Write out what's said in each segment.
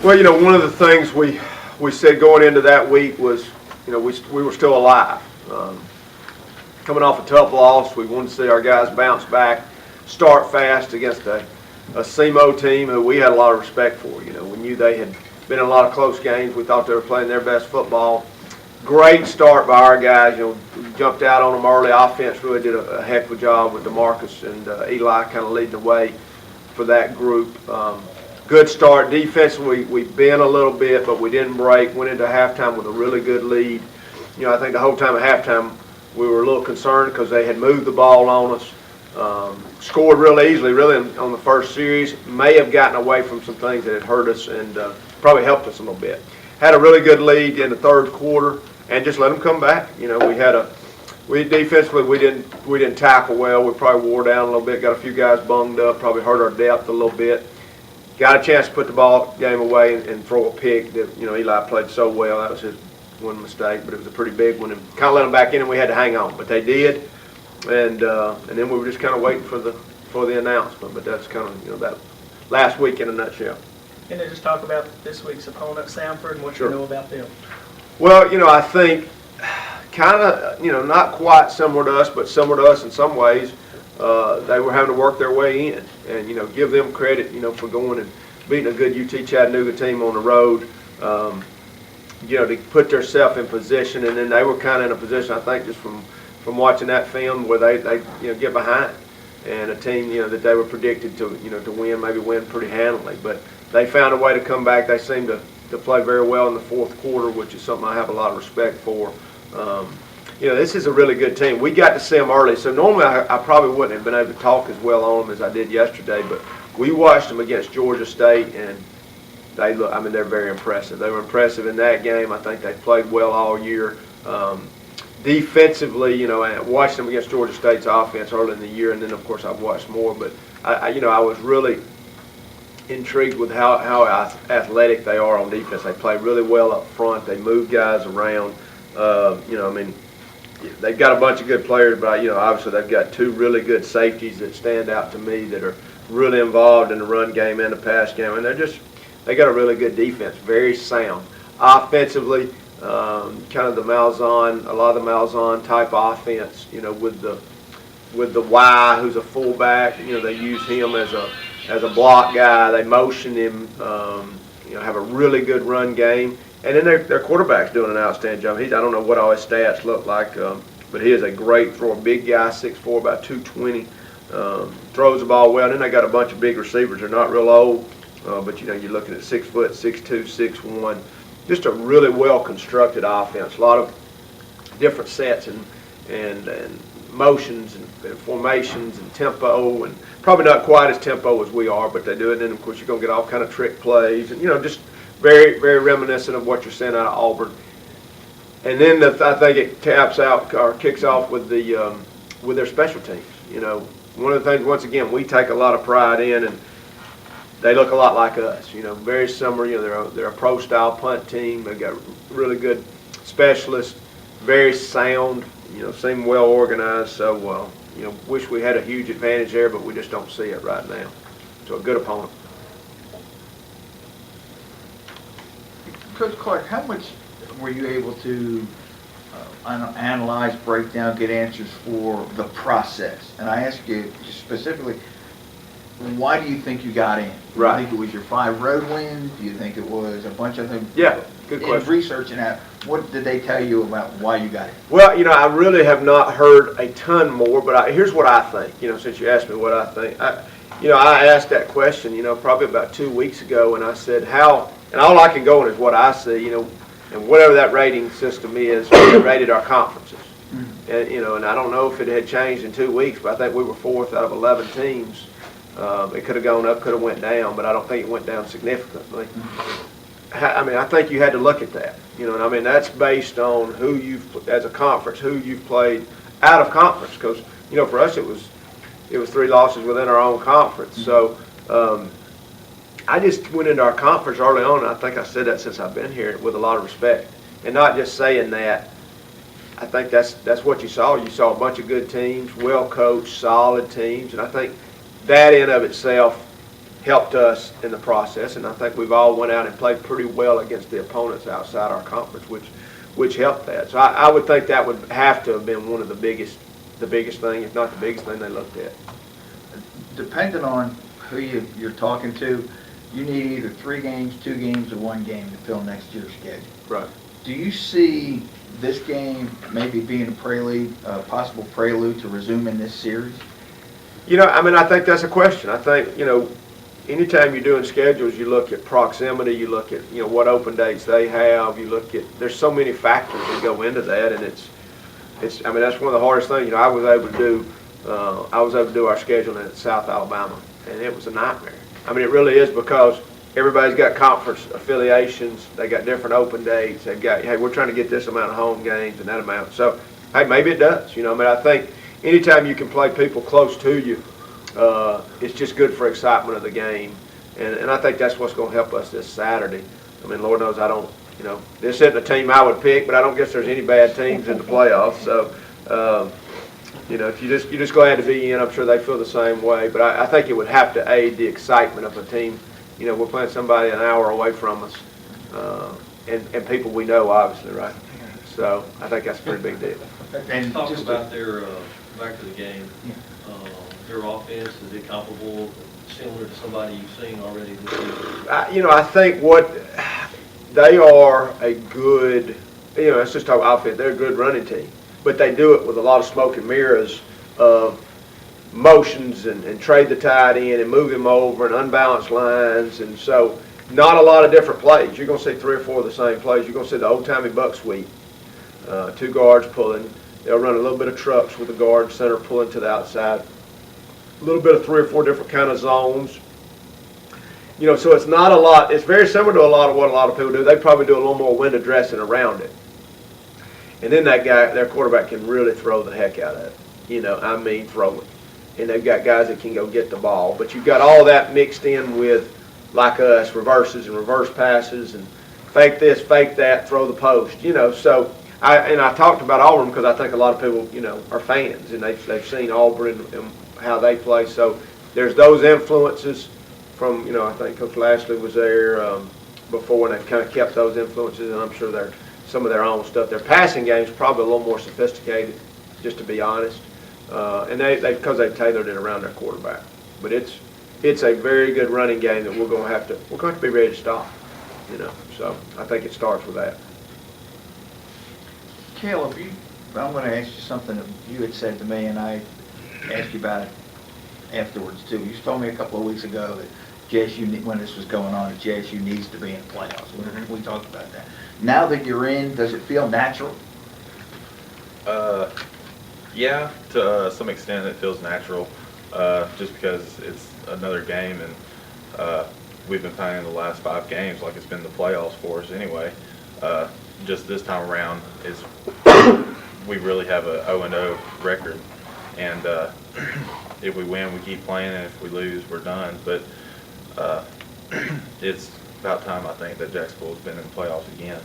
Well, one of the things we said going into that week was, we were still alive. Coming off a tough loss, we wanted to see our guys bounce back, start fast against a SEMO team who we had a lot of respect for. We knew they had been in a lot of close games. We thought they were playing their best football. Great start by our guys. Jumped out on them early. Offense really did a heck of a job with DeMarcus and Eli kind of leading the way for that group. Good start. Defensively, we bent a little bit, but we didn't break. Went into halftime with a really good lead. I think the whole time at halftime we were a little concerned because they had moved the ball on us. Scored real easily, really, on the first series. May have gotten away from some things that had hurt us and probably helped us a little bit. Had a really good lead in the third quarter and just let them come back. We defensively we didn't tackle well. We probably wore down a little bit. Got a few guys bunged up. Probably hurt our depth a little bit. Got a chance to put the ball game away and throw a pick that Eli played so well. That was his one mistake, but it was a pretty big one. And kind of let them back in, and we had to hang on. But they did, and then we were just kind of waiting for the announcement. But that's kind of that last week in a nutshell. Can you just talk about this week's opponent, Samford, and what Sure. you know about them? Well, I think kind of, not quite similar to us, but similar to us in some ways. They were having to work their way in, and give them credit, for going and beating a good UT Chattanooga team on the road. To put themselves in position, and then they were kind of in a position, I think, just from watching that film, where they get behind, and a team that they were predicted to win, maybe win pretty handily, but they found a way to come back. They seemed to play very well in the fourth quarter, which is something I have a lot of respect for. This is a really good team. We got to see them early, so normally I probably wouldn't have been able to talk as well on them as I did yesterday, but we watched them against Georgia State, and they're very impressive. They were impressive in that game. I think they played well all year. Defensively, I watched them against Georgia State's offense early in the year, and then, of course, I've watched more, but I was really intrigued with how athletic they are on defense. They play really well up front. They move guys around. They've got a bunch of good players, but obviously they've got two really good safeties that stand out to me that are really involved in the run game and the pass game, and they got a really good defense, very sound. Offensively, kind of a lot of the Malzahn type offense, with the Y, who's a fullback. They use him as a block guy. They motion him. Have a really good run game. And then their quarterback's doing an outstanding job. I don't know what all his stats look like, but he is a great thrower. Big guy, 6'4", about 220. Throws the ball well. And then they got a bunch of big receivers. They're not real old, but you're looking at 6 foot, 6'2", 6'1". Just a really well constructed offense. A lot of different sets and motions and formations and tempo, and probably not quite as tempo as we are, but they do it. And then of course you're gonna get all kind of trick plays, and just very, very reminiscent of what you're seeing out of Auburn. And then I think it taps out or kicks off with their special teams. One of the things, once again, we take a lot of pride in, and they look a lot like us. Very similar. They're a pro-style punt team. They've got really good specialists, very sound. Seem well organized. So wish we had a huge advantage there, but we just don't see it right now. So a good opponent. Coach Clark, how much were you able to analyze, break down, get answers for the process? And I ask you specifically, why do you think you got in? Do you think it was your 5 road wins? Do you think it was a bunch of them? Yeah, good question. In researching that, what did they tell you about why you got in? Well, I really have not heard a ton more, but here's what I think. Since you asked me what I think, I asked that question, probably about 2 weeks ago, and I said how. And all I can go on is what I see, and whatever that rating system is, we rated our conferences. And, and I don't know if it had changed in 2 weeks, but I think we were 4th out of 11 teams. It could have gone up, could have went down, but I don't think it went down significantly. I think you had to look at that, and that's based on as a conference, who you've played out of conference. Because, for us it was 3 losses within our own conference. So, I just went into our conference early on, and I think I said that since I've been here, with a lot of respect. And not just saying that. I think that's what you saw. You saw a bunch of good teams, well-coached, solid teams, and I think that in of itself helped us in the process, and I think we've all went out and played pretty well against the opponents outside our conference, which helped that. So I would think that would have to have been one of the biggest thing, if not the biggest thing they looked at. Depending on who you're talking to, you need either 3 games, 2 games, or 1 game to fill next year's schedule. Right. Do you see this game maybe being a possible prelude to resuming this series? I think that's a question. I think, anytime you're doing schedules, you look at proximity, you look at, what open dates they have, you look at, there's so many factors that go into that, and it's that's one of the hardest things. I was able to do our scheduling at South Alabama, and it was a nightmare. It really is, because everybody's got conference affiliations, they got different open dates, they've got, hey, we're trying to get this amount of home games and that amount. So, hey, maybe it does. I think anytime you can play people close to you, it's just good for excitement of the game. And I think that's what's going to help us this Saturday. Lord knows I don't, this isn't a team I would pick, but I don't guess there's any bad teams in the playoffs. So, if you're just glad to be in, I'm sure they feel the same way. But I think it would have to aid the excitement of a team. We're playing somebody an hour away from us, and people we know, obviously, right? So I think that's a pretty big deal. And talk about their, back to the game, their offense, is it comparable, similar to somebody you've seen already this year? I think they are a good, let's just talk offense, they're a good running team. But they do it with a lot of smoke and mirrors of motions and trade the tight end and move him over and unbalanced lines. And so not a lot of different plays. You're going to see 3 or 4 of the same plays. You're going to see the old-timey buck sweep, 2 guards pulling. They'll run a little bit of trucks with the guard center pulling to the outside. A little bit of 3 or 4 different kind of zones. So it's not a lot. It's very similar to a lot of what a lot of people do. They probably do a little more window dressing around it. And then that guy, their quarterback, can really throw the heck out of it. Throw it. And they've got guys that can go get the ball. But you've got all that mixed in with, like us, reverses and reverse passes and fake this, fake that, throw the post. So I talked about Auburn because I think a lot of people, are fans, and they've seen Auburn and how they play. So there's those influences from, I think Coach Lashley was there before, and they've kind of kept those influences, and I'm sure they're some of their own stuff. Their passing game is probably a little more sophisticated, just to be honest, and because they've tailored it around their quarterback. But it's a very good running game that we're going to be ready to stop. So I think it starts with that. Caleb, I'm going to ask you something that you had said to me, and I asked you about it afterwards too. You told me a couple of weeks ago that JSU, when this was going on, that JSU needs to be in the playoffs. We talked about that. Now that you're in, does it feel natural? Yeah, to some extent it feels natural, just because it's another game, and we've been playing the last 5 games like it's been the playoffs for us anyway. Just this time around is we really have a 0-0 record, and if we win, we keep playing, and if we lose, we're done. But it's about time, I think, that Jacksonville's been in the playoffs again.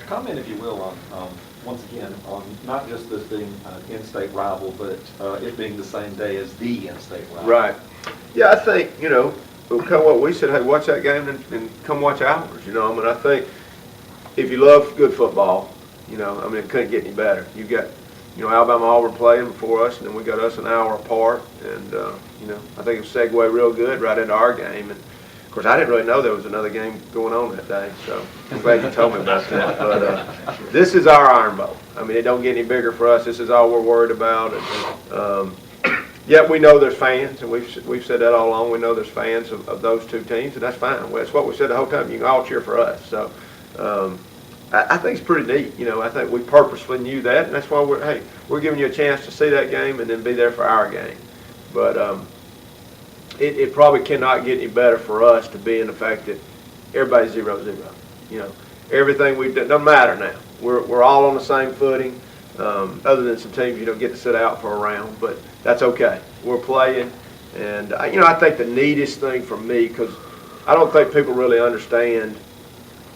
Comment, if you will, on once again, on not just this being an in-state rival, but it being the same day as the in-state rival. Right. Yeah, I think, come what we said, hey, watch that game and come watch ours. I think if you love good football, it couldn't get any better. You got, Alabama, Auburn playing before us, and then we got us an hour apart, and I think it segued real good right into our game. And of course, I didn't really know there was another game going on that day, so I'm glad you told me about that. But this is our Iron Bowl. It don't get any bigger for us. This is all we're worried about. And, yet we know there's fans, and we've said that all along. We know there's fans of those 2 teams, and that's fine. Well, that's what we said the whole time. You can all cheer for us. So I think it's pretty neat. I think we purposely knew that, and that's why we're giving you a chance to see that game and then be there for our game. But it probably cannot get any better for us to be in the fact that everybody's 0-0. Everything we've done doesn't matter now. We're all on the same footing, other than some teams you don't get to sit out for a round, but that's okay. We're playing, and I think the neatest thing for me, because I don't think people really understand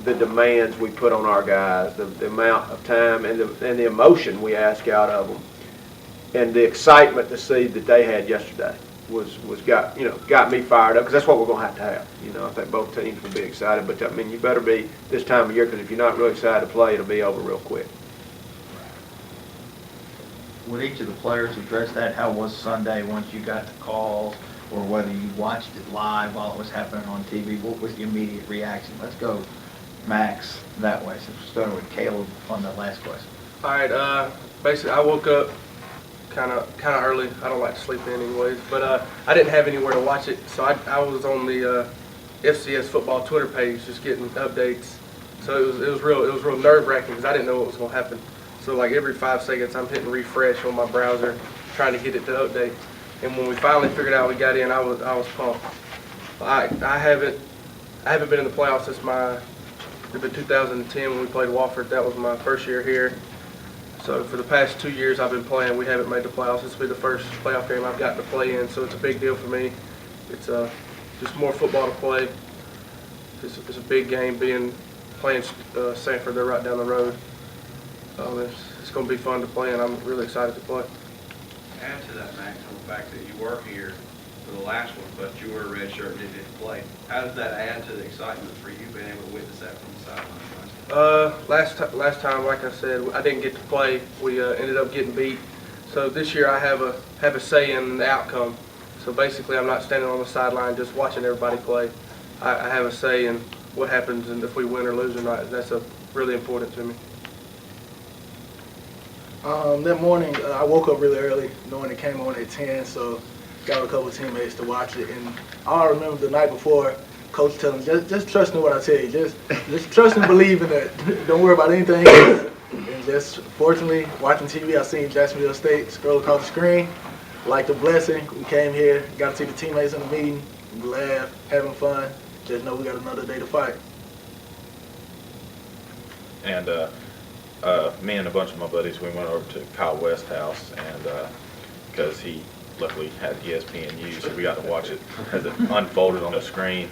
the demands we put on our guys, the amount of time and the emotion we ask out of them, and the excitement to see that they had yesterday got me fired up, because that's what we're going to have. I think both teams will be excited, but I mean, you better be this time of year, because if you're not really excited to play, it'll be over real quick. Would each of the players address that? How was Sunday once you got the calls, or whether you watched it live while it was happening on TV? What was the immediate reaction? Let's go, Max, that way. So we're starting with Caleb on the last question. All right. Basically, I woke up kind of early. I don't like to sleep in anyways, but I didn't have anywhere to watch it, so I was on the FCS football Twitter page just getting updates. So it was real nerve-wracking, because I didn't know what was going to happen. So like every 5 seconds, I'm hitting refresh on my browser, trying to get it to update. And when we finally figured out we got in, I was pumped. I haven't been in the playoffs since it'd been 2010 when we played Wofford. That was my first year here. So for the past 2 years I've been playing, we haven't made the playoffs. This will be the first playoff game I've gotten to play in, so it's a big deal for me. It's just more football to play. It's a big game playing Samford. They're right down the road. It's going to be fun to play, and I'm really excited to play. Add to that, Max, on the fact that you were here for the last one, but you were a red shirt and didn't play. How does that add to the excitement for you being able to witness that from the sideline? Last time, like I said, I didn't get to play. We ended up getting beat. So this year I have a say in the outcome. So basically, I'm not standing on the sideline just watching everybody play. I have a say in what happens and if we win or lose or not. That's really important to me. That morning, I woke up really early, knowing it came on at 10, so got a couple of teammates to watch it. And all I remember the night before, Coach telling me, just trust in what I tell you. Just trust and believe in that. Don't worry about anything else. And just fortunately, watching TV, I seen Jacksonville State scroll across the screen. Like a blessing, we came here, got to see the teammates in the meeting, laugh, having fun. Just know we got another day to fight. And me and a bunch of my buddies, we went over to Kyle West's house, and because he luckily had ESPNU, so we got to watch it as it unfolded on the screen.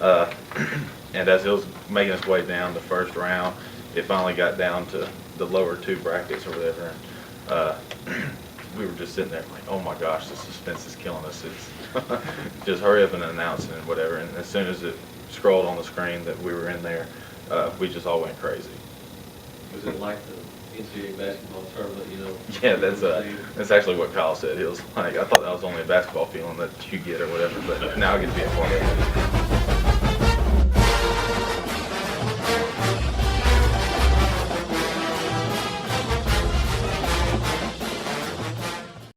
And as it was making its way down the first round, it finally got down to the lower two brackets or whatever. And, we were just sitting there like, oh my gosh, the suspense is killing us. It's just hurry up and announce it and whatever. And as soon as it scrolled on the screen that we were in there, we just all went crazy. Was it like the NCAA basketball tournament, Yeah, that's actually what Kyle said. He was like, I thought that was only a basketball feeling that you get or whatever, but now I get to be a part of it.